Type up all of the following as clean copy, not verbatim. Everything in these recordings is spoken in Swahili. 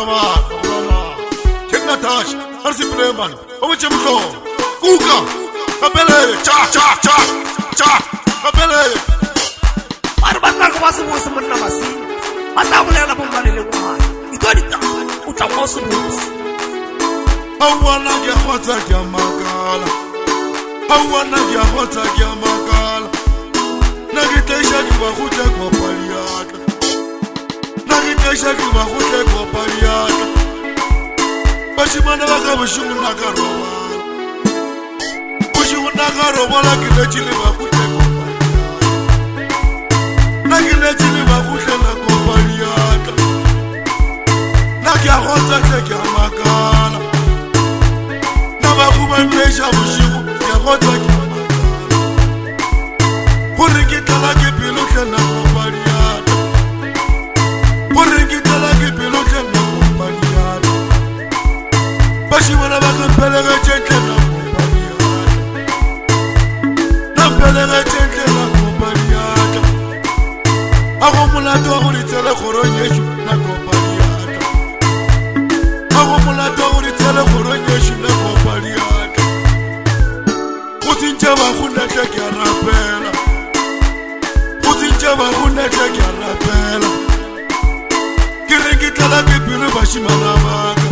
Bakulama, Kenatash, Arsi Preman, Omachemko, Kuka, Kapele, cha, Kapele. Arbana kwasi musu munna masi. Matamule na bumbani lewa. Ikodita utamosu musu. Awana ya hota ya magala. Awana ya hota ya magala. Nagitesha kiwa hute kwa paliata. Nagitesha kiwa hute kwa paliata. Bashimana waka bushuna karoba. Bushuna karoba la kile chile wa hute kwa paliata. Nagile chile wa hute na kwa paliata. Nagia hota ya magala. Nabakuba ndesha bushiku ya hota ya magala. Kurikitala kipiluke na kumbaliata. Kurikitala kipiluke na kumbaliata. Bashimana bakampelege chenke na kumbaliata. Nampelege chenke na kumbaliata. Ako mulato akuritele khoronyeshu na kumbaliata. Ako mulato akuritele khoronyeshu na kumbaliata. Kusinche bakunda teke arapela. Kusinche bakunda teke arapela. Kiringitala kipilu bashimana baka.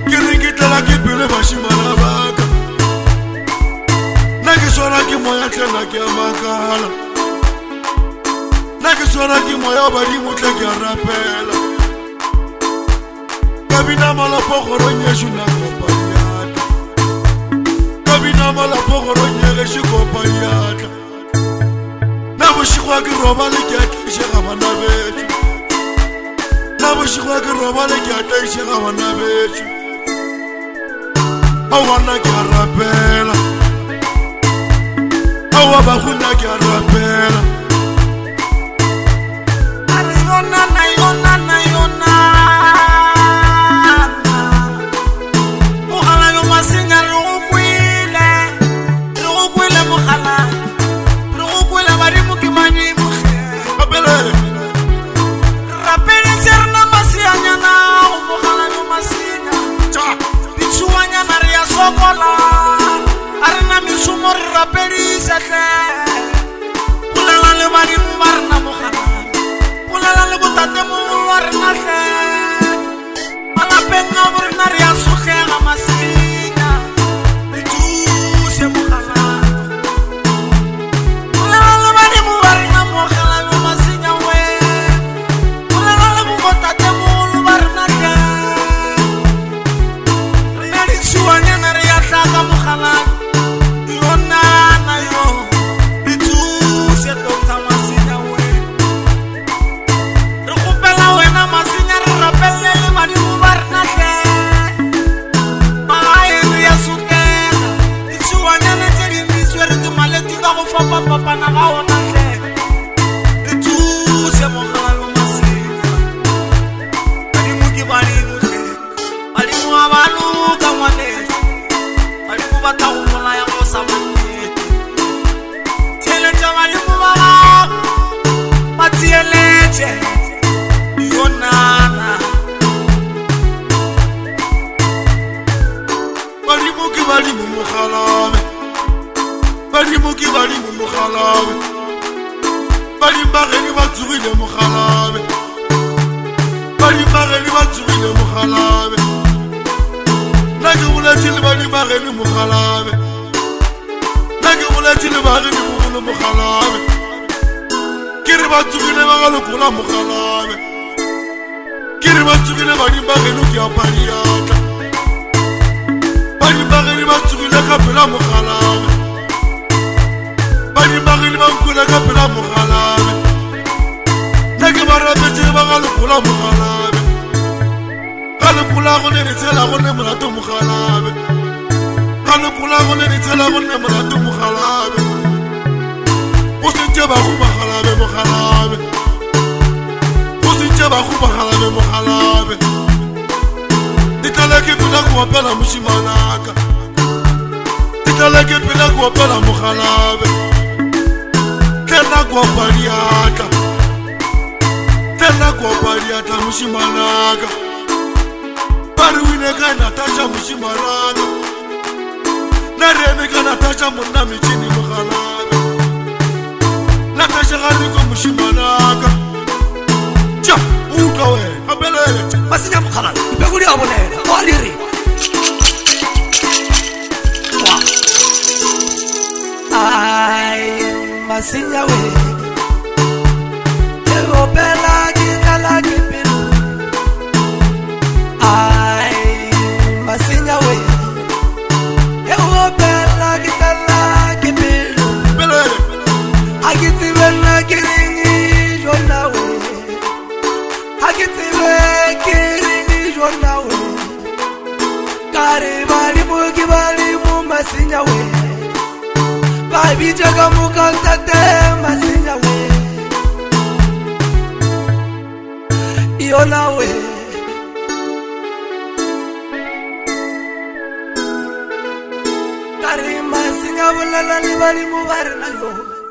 Kiringitala kipilu bashimana baka. Nagisora kimoya tena kia makala. Nagisora kimoya bari mutleke arapela. Kabina mala pokoro nyeshu na kopaliata. Kabina mala pokoro nyeshu kopaliata. Nabushikwa kiroba lekiatisha kabana betu. Nabushikwa kiroba lekiatisha kabana betu. Awana kiarapela. Awa bakuna kiarapela. Arna mi sumor raperi sate. Pulala le mari marna mohana. Pulala le butate mu warna se. Ala penga burna ria suhe masina. Itu se mohana. Pulala le mari mu warna mohana masina we. Pulala le butate mu warna se. Nari suanya nari ataka mohana. Papa na gaona le tu se mogalo masina ali muki bali nule ali mu abalu kamane ali mu batawula ya mosamane tele jamali mu bala patieleche yonana Bali muki bali mu mukhalabe. Bali muki bali mu mukhalabe. Bali mageni batsugile mukhalabe. Bali mageni batsugile mukhalabe. Nake bulatile bali mageni mukhalabe. Nake bulatile mageni bugulu mukhalabe. Kiri batsugile bagalo kula mukhalabe. Kiri batsugile bali mageni kya paliata. Bali mageni batsugile kapela mukhalabe. Bali magili bankula kapela mukhalabe. Nake barapete bagalo kula mukhalabe. Galo kula gone nitsela gone molato mukhalabe. Galo kula gone nitsela gone molato mukhalabe. Usinche ba khu mukhalabe mukhalabe. Usinche ba khu mukhalabe mukhalabe. Ditaleke pula ku apela mushimanaka. Ditaleke pula ku apela mukhalabe. Tena kwa paliata. Tena kopari ata mushimanaka pari wine kana tacha mushimanaka nareme kana tacha muna michini mukhalaka natasha gariko mushimanaka cha ukawe abelele masinya mukhalala ibekuli abolela waliri wa ai masinya we bela gitala gipilu ai masinya we ewo bela gitala gipilu belele agiti bela kiringi jona we agiti be kiringi jona we kare bali mu masinya we baby jaga mukantate masinya we Yona we Karima singa bulala libali mubare na yo